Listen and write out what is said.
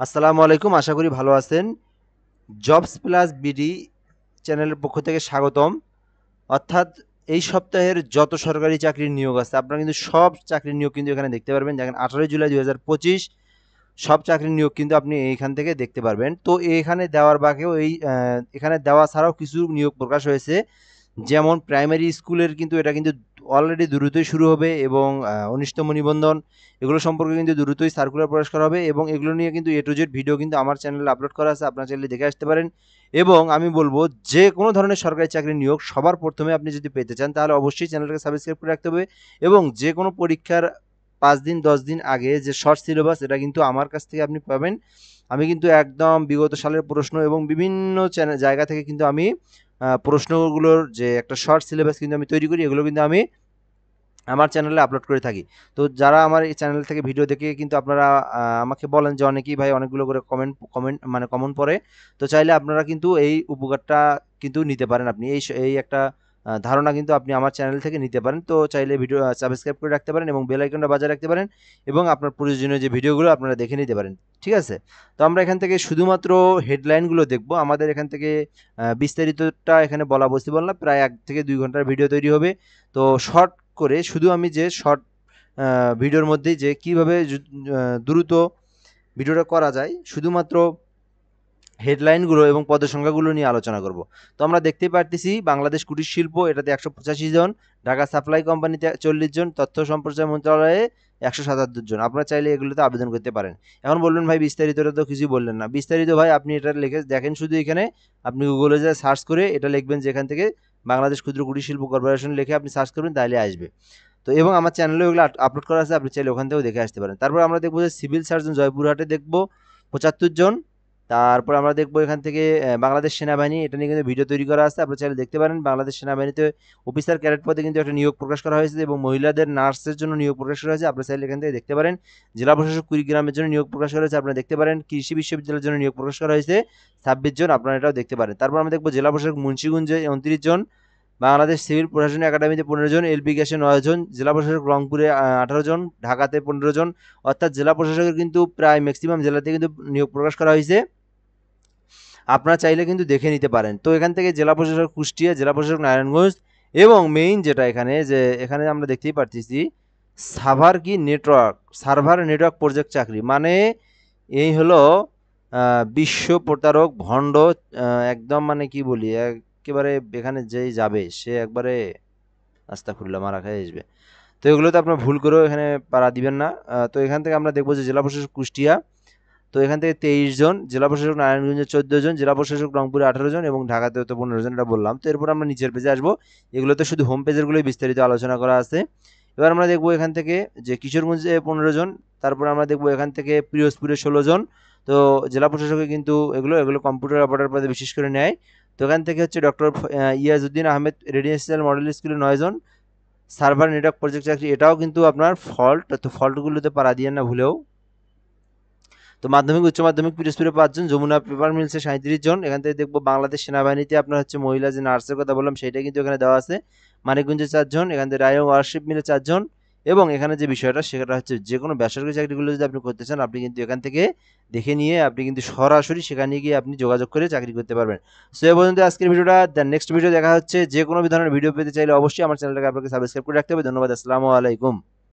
আসসালামু আলাইকুম। আশা করি ভালো আছেন। জবস প্লাস বিডি চ্যানেলের পক্ষ থেকে স্বাগতম। অর্থাৎ এই সপ্তাহের যত সরকারি চাকরির নিয়োগ আছে আপনারা কিন্তু সব চাকরির নিয়োগ কিন্তু এখানে দেখতে পারবেন। দেখেন 18 জুলাই 2025 সব চাকরির নিয়োগ কিন্তু আপনি এইখান থেকে দেখতে পারবেন। তো এখানে দেওয়ার বাকেও এখানে দেওয়া ছাড়াও কিছু নিয়োগ প্রকাশ হয়েছে। যেমন প্রাইমারি স্কুলের কিন্তু এটা কিন্তু অলরেডি দ্রুতই শুরু হবে এবং 19তম নিবন্ধন এগুলো সম্পর্কে কিন্তু দ্রুতই সার্কুলার প্রকাশ করা হবে এবং এগুলো নিয়ে কিন্তু এ টু জেড ভিডিও কিন্তু আমার চ্যানেলে আপলোড করা আছে, আপনার চ্যানেলে দেখে আসতে পারেন। এবং আমি বলবো যে কোনো ধরনের সরকারি চাকরি নিয়োগ সবার প্রথমে আপনি যদি পেতে চান তাহলে অবশ্যই চ্যানেলটাকে সাবস্ক্রাইব করে রাখতে হবে এবং যে কোনো পরীক্ষার 5 দিন 10 দিন আগে যে শর্ট সিলেবাস এটা কিন্তু আমার কাছ থেকে আপনি পাবেন। আমি কিন্তু একদম বিগত সালের প্রশ্ন এবং বিভিন্ন চ্যানেল জায়গা থেকে কিন্তু আমি প্রশ্নগুলোর যে একটা শর্ট সিলেবাস কিন্তু আমি তৈরি করি, এগুলো কিন্তু আমি আমার চ্যানেলে আপলোড করে থাকি। তো যারা আমার এই চ্যানেল থেকে ভিডিও দেখে কিন্তু আপনারা আমাকে বলেন যে অনেকেই ভাই অনেকগুলো করে কমেন্ট কমেন্ট মানে কমন পড়ে। তো চাইলে আপনারা কিন্তু এই উপকারটা কিন্তু নিতে পারেন, আপনি এই একটা ধারণা কিন্তু আপনি আমার চ্যানেল থেকে নিতে পারেন। তো চাইলে ভিডিও সাবস্ক্রাইব করে রাখতে পারেন এবং বেল আইকনটা বাজায় রাখতে পারেন এবং আপনার প্রয়োজনীয় যে ভিডিওগুলো আপনারা দেখে নিতে পারেন। ঠিক আছে? তো আমরা এখান থেকে শুধুমাত্র হেডলাইনগুলো দেখব। আমাদের এখান থেকে বিস্তারিতটা এখানে বলা পসিবল না। প্রায় 1 থেকে 2 ঘন্টার ভিডিও তৈরি হবে। তো শর্ট করে শুধু আমি যে শর্ট ভিডিওর মধ্যেই যে কিভাবে দ্রুত ভিডিওটা করা যায় শুধুমাত্র হেডলাইনগুলো এবং পদের সংখ্যাগুলো নিয়ে আলোচনা করব। তো আমরা দেখতেই পারতেছি বাংলাদেশ কুটির শিল্প এটাতে 185 জন, ঢাকা সাপ্লাই কোম্পানিতে 40 জন, তথ্য সম্প্রচার মন্ত্রণালয়ে 177 জন। আপনারা চাইলে এগুলোতে আবেদন করতে পারেন। এখন বলবেন ভাই বিস্তারিতটা তো কিছুই বললেন না। বিস্তারিত ভাই আপনি এটা লিখে দেখেন, শুধু এখানে আপনি গুগলে যা সার্চ করে এটা লিখবেন যে এখান থেকে বাংলাদেশ ক্ষুদ্র কুটির শিল্প কর্পোরেশন লিখে আপনি সার্চ করবেন তাহলে আসবে। তো এবং আমার চ্যানেলে ওগুলো আপলোড করা আছে, আপনি চাইলে ওখান থেকেও দেখে আসতে পারেন। তারপর আমরা দেখবো যে সিভিল সার্জন জয়পুরহাটে দেখবো 75 জন। তারপর আমরা দেখবো এখান থেকে বাংলাদেশ সেনাবাহিনী, এটা নিয়ে কিন্তু ভিডিও তৈরি করা আছে, আপনারা চাইলে দেখতে পারেন। বাংলাদেশ সেনাবাহিনীতে অফিসার ক্যাডেট পদে কিন্তু একটা নিয়োগ প্রকাশ করা হয়েছে এবং মহিলাদের নার্সের জন্য নিয়োগ প্রকাশ করা হয়েছে, আপনারা চাইলে এখান থেকে দেখতে পারেন। জেলা প্রশাসক কুড়িগ্রামের জন্য নিয়োগ প্রকাশ করা হয়েছে, আপনারা দেখতে পারেন। কৃষি বিশ্ববিদ্যালয়ের জন্য নিয়োগ প্রকাশ করা হয়েছে 26 জন, আপনারা এটাও দেখতে পারেন। তারপর আমরা দেখবো জেলা প্রশাসক মুন্সিগঞ্জে 29 জন, বাংলাদেশ সিভিল প্রশাসনিক একাডেমিতে 15 জন, এলবি গ্যাসে 9 জন, জেলা প্রশাসক রংপুরে 18 জন, ঢাকাতে 15 জন। অর্থাৎ জেলা প্রশাসকের কিন্তু প্রায় ম্যাক্সিমাম জেলাতে কিন্তু নিয়োগ প্রকাশ করা হয়েছে, আপনারা চাইলে কিন্তু দেখে নিতে পারেন। তো এখান থেকে জেলা প্রশাসক কুষ্টিয়া, জেলা প্রশাসক নারায়ণগঞ্জ এবং মেইন যেটা এখানে যে এখানে আমরা দেখতেই পারতেছি সার্ভার নেটওয়ার্ক প্রজেক্ট চাকরি, মানে এই হলো বিশ্ব প্রতারক ভণ্ড, একদম মানে কি বলি একেবারে এখানে যেই যাবে সে একবারে আস্তাগফিরুল্লাহ মারা খেয়ে আসবে। তো এগুলোতে আপনার ভুল করেও এখানে পাড়া দিবেন না। তো এখান থেকে আমরা দেখবো যে জেলা প্রশাসক কুষ্টিয়া, তো এখান থেকে 23 জন, জেলা প্রশাসক নারায়ণগঞ্জে 14 জন, জেলা প্রশাসক রংপুরে 18 জন এবং ঢাকাতে তো 15 জন, এটা বললাম। তো এরপর আমরা নিচের পেজে আসবো, এগুলোতে শুধু হোম পেজেরগুলোই বিস্তারিত আলোচনা করা আছে। এবার আমরা দেখবো এখান থেকে যে কিশোরগঞ্জে 15 জন, তারপর আমরা দেখবো এখান থেকে পিরোজপুরে 16 জন। তো জেলা প্রশাসকে কিন্তু এগুলো কম্পিউটার অপারেটর পদে বিশেষ করে নেয়। তো এখান থেকে হচ্ছে ডক্টর ইয়াজউদ্দিন আহমেদ রেডিয়েন্সিয়াল মডেল স্কুলে 9 জন, সার্ভার নেটওয়ার্ক প্রজেক্ট চাকরি, এটাও কিন্তু আপনার ফল্ট, তো ফল্টগুলোতে পাড়া দিয়েন না ভুলেও। তো মাধ্যমিক উচ্চ মাধ্যমিক পিরোজপুরে 5 জন, যমুনা পেপার মিলসে 37 জন। এখান থেকে দেখবো বাংলাদেশ সেনাবাহিনীতে আপনার হচ্ছে মহিলা যে নার্সের কথা বললাম সেটা কিন্তু এখানে দেওয়া আছে, মানিকগঞ্জে 4 জন, এখান থেকে রায়ং ওয়ারশিপ মিলে 4 জন। এবং এখানে যে বিষয়টা সেটা হচ্ছে যে কোনো বেসরকারি চাকরিগুলো যদি আপনি করতে চান আপনি কিন্তু এখান থেকে দেখে নিয়ে আপনি কিন্তু সরাসরি সেখানে গিয়ে আপনি যোগাযোগ করে চাকরি করতে পারবেন। সো এ পর্যন্ত আজকের ভিডিওটা, নেক্সট ভিডিও দেখা হচ্ছে। যে কোনো ধরনের ভিডিও পেতে চাইলে অবশ্যই আমার চ্যানেলটাকে আপনাকে সাবস্ক্রাইব করে রাখতে হবে। ধন্যবাদ, আসসালামু আলাইকুম।